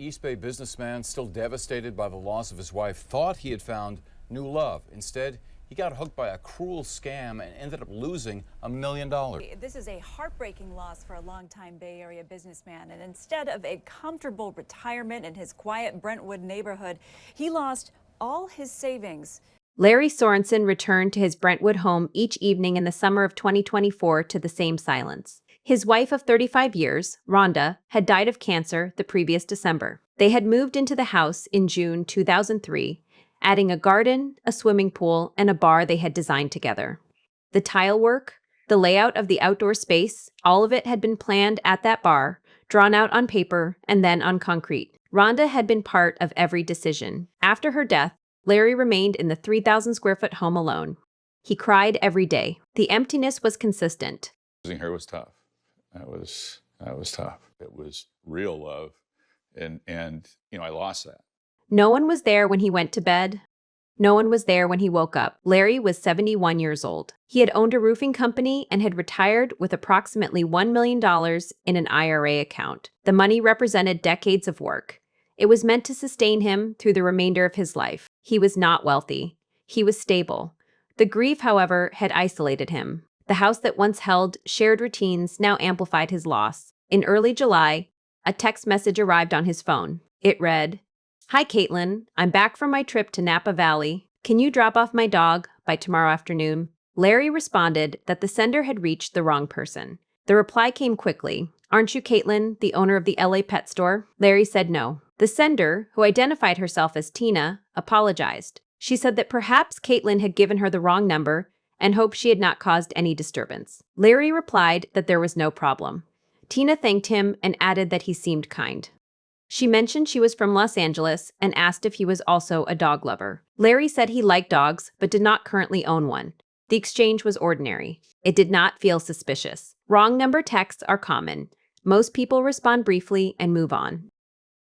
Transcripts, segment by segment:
East Bay businessman, still devastated by the loss of his wife, thought he had found new love. Instead, he got hooked by a cruel scam and ended up losing $1 million. This is a heartbreaking loss for a longtime Bay Area businessman. And instead of a comfortable retirement in his quiet Brentwood neighborhood, he lost all his savings. Larry Sorensen returned to his Brentwood home each evening in the summer of 2024 to the same silence. His wife of 35 years, Rhonda, had died of cancer the previous December. They had moved into the house in June 2003, adding a garden, a swimming pool, and a bar they had designed together. The tile work, the layout of the outdoor space, all of it had been planned at that bar, drawn out on paper, and then on concrete. Rhonda had been part of every decision. After her death, Larry remained in the 3,000-square-foot home alone. He cried every day. The emptiness was consistent. Losing her was tough. That was tough. It was real love, and I lost that. No one was there when he went to bed. No one was there when he woke up. Larry was 71 years old. He had owned a roofing company and had retired with approximately $1 million in an IRA account. The money represented decades of work. It was meant to sustain him through the remainder of his life. He was not wealthy. He was stable. The grief, however, had isolated him. The house that once held shared routines now amplified his loss. In early July, a text message arrived on his phone. It read, "Hi, Caitlin. I'm back from my trip to Napa Valley. Can you drop off my dog by tomorrow afternoon?" Larry responded that the sender had reached the wrong person. The reply came quickly. "Aren't you Caitlin, the owner of the LA pet store?" Larry said no. The sender, who identified herself as Tina, apologized. She said that perhaps Caitlin had given her the wrong number and hoped she had not caused any disturbance. Larry replied that there was no problem. Tina thanked him and added that he seemed kind. She mentioned she was from Los Angeles and asked if he was also a dog lover. Larry said he liked dogs but did not currently own one. The exchange was ordinary. It did not feel suspicious. Wrong number texts are common. Most people respond briefly and move on.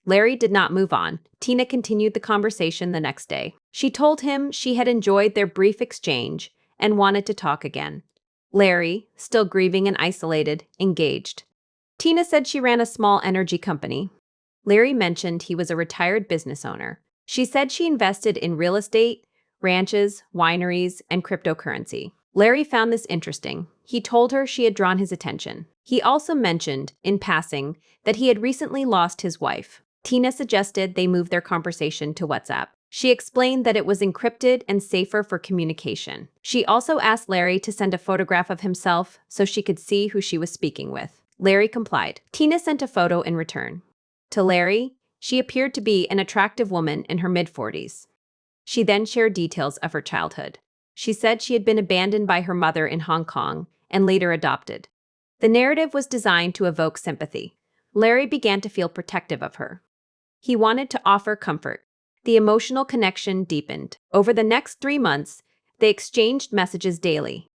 Larry did not move on. Tina continued the conversation the next day. She told him she had enjoyed their brief exchange and wanted to talk again. Larry, still grieving and isolated, engaged. Tina said she ran a small energy company. Larry mentioned he was a retired business owner. She said she invested in real estate, ranches, wineries, and cryptocurrency. Larry found this interesting. He told her she had drawn his attention. He also mentioned, in passing, that he had recently lost his wife. Tina suggested they move their conversation to WhatsApp. She explained that it was encrypted and safer for communication. She also asked Larry to send a photograph of himself so she could see who she was speaking with. Larry complied. Tina sent a photo in return. To Larry, she appeared to be an attractive woman in her mid-40s. She then shared details of her childhood. She said she had been abandoned by her mother in Hong Kong and later adopted. The narrative was designed to evoke sympathy. Larry began to feel protective of her. He wanted to offer comfort. The emotional connection deepened. Over the next 3 months, they exchanged messages daily.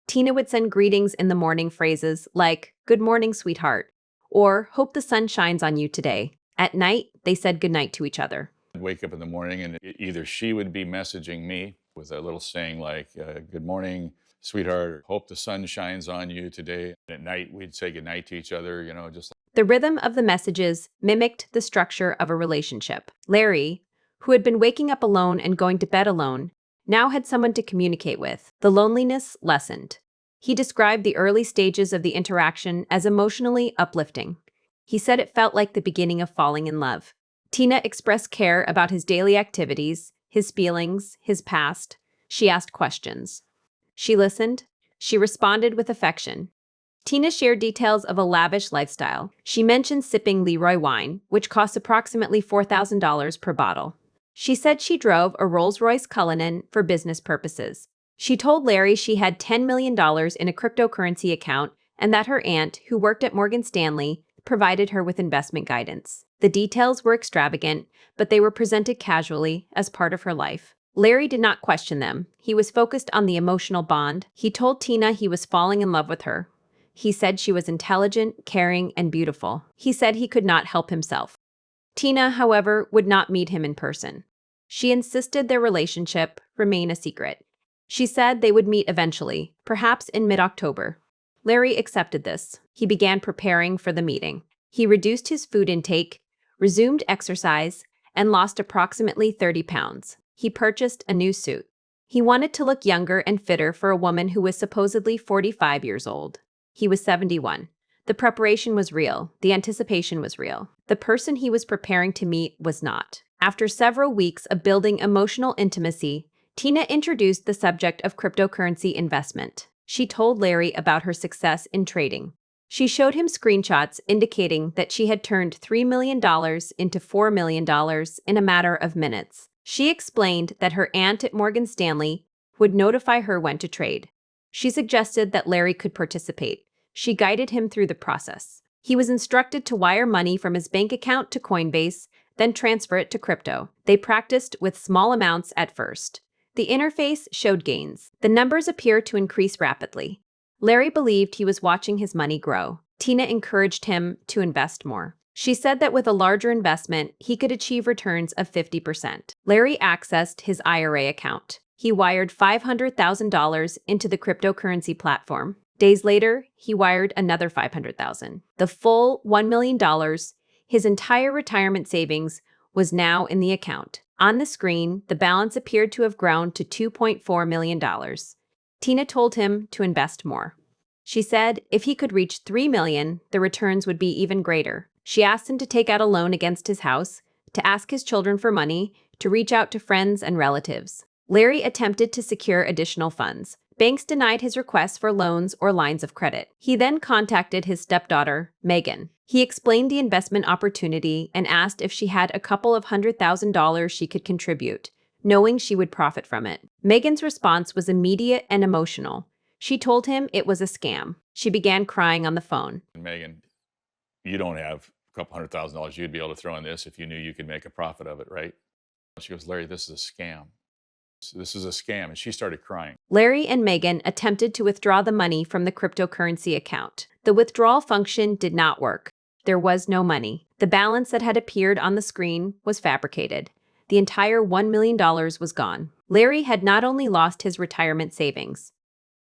Tina would send greetings in the morning phrases like, "Good morning, sweetheart," or "Hope the sun shines on you today." At night, they said goodnight to each other. I'd wake up in the morning and either she would be messaging me with a little saying like, "Good morning, sweetheart," or "Hope the sun shines on you today." At night, we'd say goodnight to each other, just The rhythm of the messages mimicked the structure of a relationship. Larry, who had been waking up alone and going to bed alone, now had someone to communicate with. The loneliness lessened. He described the early stages of the interaction as emotionally uplifting. He said it felt like the beginning of falling in love. Tina expressed care about his daily activities, his feelings, his past. She asked questions. She listened. She responded with affection. Tina shared details of a lavish lifestyle. She mentioned sipping Leroy wine, which costs approximately $4,000 per bottle. She said she drove a Rolls-Royce Cullinan for business purposes. She told Larry she had $10 million in a cryptocurrency account and that her aunt, who worked at Morgan Stanley, provided her with investment guidance. The details were extravagant, but they were presented casually as part of her life. Larry did not question them. He was focused on the emotional bond. He told Tina he was falling in love with her. He said she was intelligent, caring, and beautiful. He said he could not help himself. Tina, however, would not meet him in person. She insisted their relationship remain a secret. She said they would meet eventually, perhaps in mid-October. Larry accepted this. He began preparing for the meeting. He reduced his food intake, resumed exercise, and lost approximately 30 pounds. He purchased a new suit. He wanted to look younger and fitter for a woman who was supposedly 45 years old. He was 71. The preparation was real. The anticipation was real. The person he was preparing to meet was not. After several weeks of building emotional intimacy, Tina introduced the subject of cryptocurrency investment. She told Larry about her success in trading. She showed him screenshots indicating that she had turned $3 million into $4 million in a matter of minutes. She explained that her aunt at Morgan Stanley would notify her when to trade. She suggested that Larry could participate. She guided him through the process. He was instructed to wire money from his bank account to Coinbase, then transfer it to crypto. They practiced with small amounts at first. The interface showed gains. The numbers appear to increase rapidly. Larry believed he was watching his money grow. Tina encouraged him to invest more. She said that with a larger investment, he could achieve returns of 50%. Larry accessed his IRA account. He wired $500,000 into the cryptocurrency platform. Days later, he wired another $500,000. The full $1 million, his entire retirement savings, was now in the account. On the screen, the balance appeared to have grown to $2.4 million. Tina told him to invest more. She said if he could reach $3 million, the returns would be even greater. She asked him to take out a loan against his house, to ask his children for money, to reach out to friends and relatives. Larry attempted to secure additional funds. Banks denied his requests for loans or lines of credit. He then contacted his stepdaughter, Megan. He explained the investment opportunity and asked if she had a couple of $100,000 she could contribute, knowing she would profit from it. Megan's response was immediate and emotional. She told him it was a scam. She began crying on the phone. Megan, you don't have a couple $100,000 you'd be able to throw in this if you knew you could make a profit of it, right? She goes, Larry, this is a scam. This is a scam. And she started crying. Larry and Megan attempted to withdraw the money from the cryptocurrency account. The withdrawal function did not work. There was no money. The balance that had appeared on the screen was fabricated. The entire $1 million was gone. Larry had not only lost his retirement savings.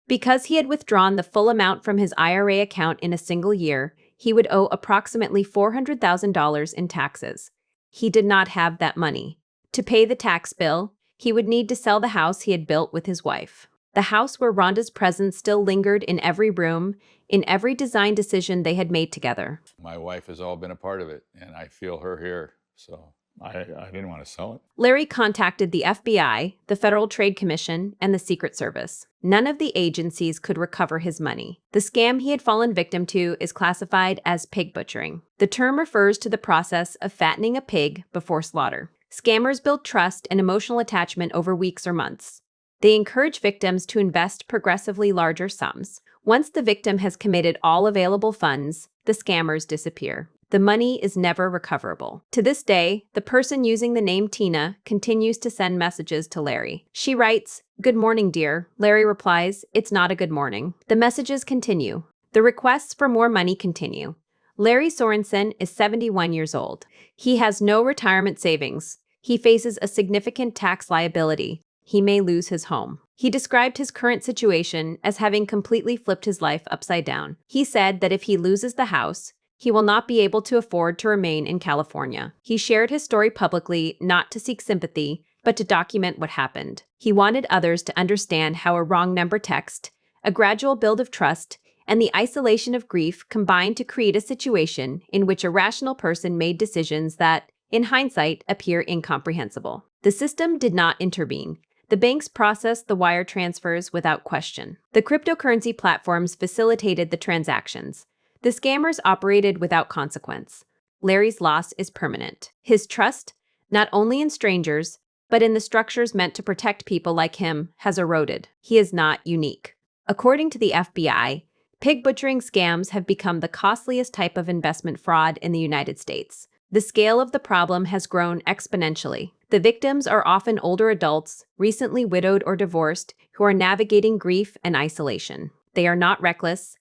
Because he had withdrawn the full amount from his IRA account in a single year, he would owe approximately $400,000 in taxes. He did not have that money. To pay the tax bill, he would need to sell the house he had built with his wife. The house where Rhonda's presence still lingered in every room, in every design decision they had made together. My wife has all been a part of it, and I feel her here, so I didn't want to sell it. Larry contacted the FBI, the Federal Trade Commission, and the Secret Service. None of the agencies could recover his money. The scam he had fallen victim to is classified as pig butchering. The term refers to the process of fattening a pig before slaughter. Scammers build trust and emotional attachment over weeks or months. They encourage victims to invest progressively larger sums. Once the victim has committed all available funds, the scammers disappear. The money is never recoverable. To this day, the person using the name Tina continues to send messages to Larry. She writes, "Good morning, dear." Larry replies, "It's not a good morning." The messages continue. The requests for more money continue. Larry Sorensen is 71 years old. He has no retirement savings. He faces a significant tax liability. He may lose his home. He described his current situation as having completely flipped his life upside down. He said that if he loses the house, he will not be able to afford to remain in California. He shared his story publicly not to seek sympathy, but to document what happened. He wanted others to understand how a wrong number text, a gradual build of trust, and the isolation of grief combined to create a situation in which a rational person made decisions that, in hindsight, appear incomprehensible. The system did not intervene. The banks processed the wire transfers without question. The cryptocurrency platforms facilitated the transactions. The scammers operated without consequence. Larry's loss is permanent. His trust, not only in strangers, but in the structures meant to protect people like him, has eroded. He is not unique. According to the FBI, pig butchering scams have become the costliest type of investment fraud in the United States. The scale of the problem has grown exponentially. The victims are often older adults, recently widowed or divorced, who are navigating grief and isolation. They are not reckless.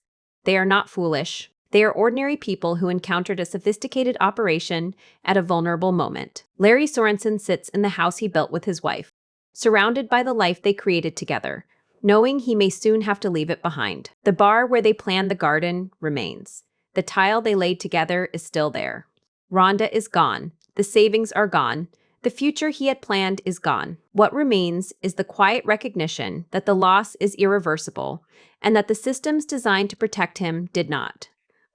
They are not foolish. They are ordinary people who encountered a sophisticated operation at a vulnerable moment. Larry Sorensen sits in the house he built with his wife, surrounded by the life they created together, knowing he may soon have to leave it behind. The bar where they planned the garden remains. The tile they laid together is still there. Rhonda is gone. The savings are gone. The future he had planned is gone. What remains is the quiet recognition that the loss is irreversible and that the systems designed to protect him did not.